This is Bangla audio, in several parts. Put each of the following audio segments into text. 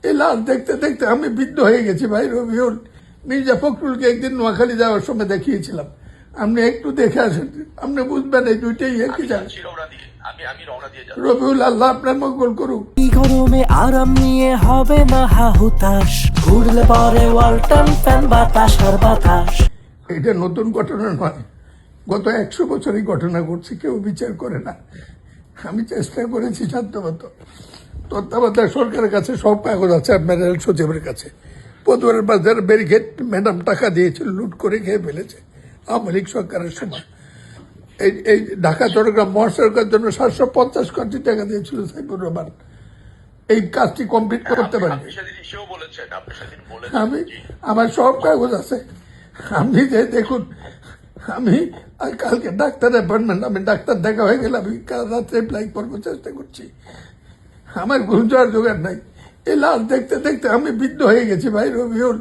এই লাশ দেখতে দেখতে আমি বিদ্ধ হয়ে গেছি ভাই। রবিউল, মির্জা ফখরুলকে একদিন নোয়াখালী যাওয়ার সময় দেখিয়েছিলাম, আপনি একটু দেখে আসেন, আপনি বুঝবেন এই দুইটাই একই জায়গা। রবিউল, আল্লাহ আপনার মঙ্গল করুক। গরমে আরাম নিয়ে হবে না হাহুতাশ, ঘুরলে পরে ওয়ালটন ফ্যান বাতাস আর বাতাস। এটা নতুন ঘটনা নয়, গত 100 বছরই ঘটনা ঘটছে, কেউ বিচার করে না। আমি চেষ্টা করেছি সাধ্যমত। তত্ত্বাবধায়ক সরকারের কাছে সব কাগজ আছে, আপনার রেল সচিবের কাছে। পদুয়ারের বাজার ব্যারিকেড ম্যাডাম টাকা দিয়েছিল, লুট করে খেয়ে ফেলেছে আওয়ামী লীগ সরকারের সময়। এই ঢাকা চট্টগ্রাম মহাসড়কের জন্য 750 কোটি টাকা দিয়েছিল সাইফুর রহমান। এই কাজটি কমপ্লিট করতে পারি। আমি আমার সব কাগজ আছে, আপনি যে দেখুন। আমি কালকে ডাক্তার অ্যাপয়েন্টমেন্ট, আমি ডাক্তার দেখা হয়ে গেলে আমি কাল রাত্রে অ্যাপ্লাই করবো, চেষ্টা করছি। আমার ঘুম যাওয়ার জোগাড় নাই। এই লাশ দেখতে দেখতে আমি বিদ্ধ হয়ে গেছি ভাই। রবিউল,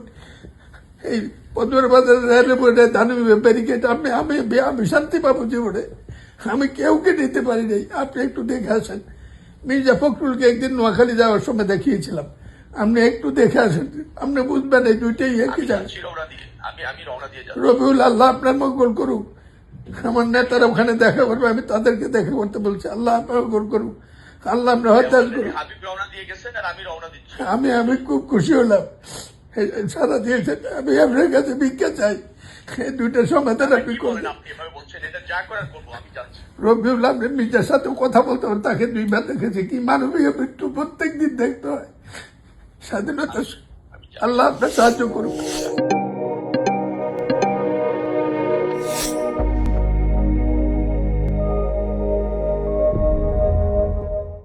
এই পদুয়ার বাজার রেলওয়ে ধানবি ব্যারিকেড, আমি শান্তি পাবো জীবনে। আমি কেউকে নিতে পারি নাই। আপনি একটু দেখে আসেন। মির্জা ফখরুলকে একদিন নোয়াখালী যাওয়ার সময় দেখিয়েছিলাম, আপনি একটু দেখে আসেন, আপনি বুঝবেন এই দুইটাই একই জায়গা। রবিউল, আল্লাহ আপনার মঙ্গল করুক। আমার নেতারা ওখানে দেখা করবে, আমি তাদেরকে দেখা করতে বলছি। আল্লাহ আপনার মঙ্গল করুক, আল্লাহ আপনার হত্যাশ করুক। আমি খুব খুশি হলাম, সারা দিয়েছেন। আমি আপনার কাছে ভিক্ষা চাই, এই দুইটার সমাধান আপনি করবেন। রবিউল, আপনি মির্জার সাথে কথা বলতে হবে, তাকে 2 বার দেখেছি। কি মানবীয় মৃত্যু প্রত্যেক দিন দেখতে হয়। স্বাধীনতা, আল্লাহ আপনার সাহায্য করুক।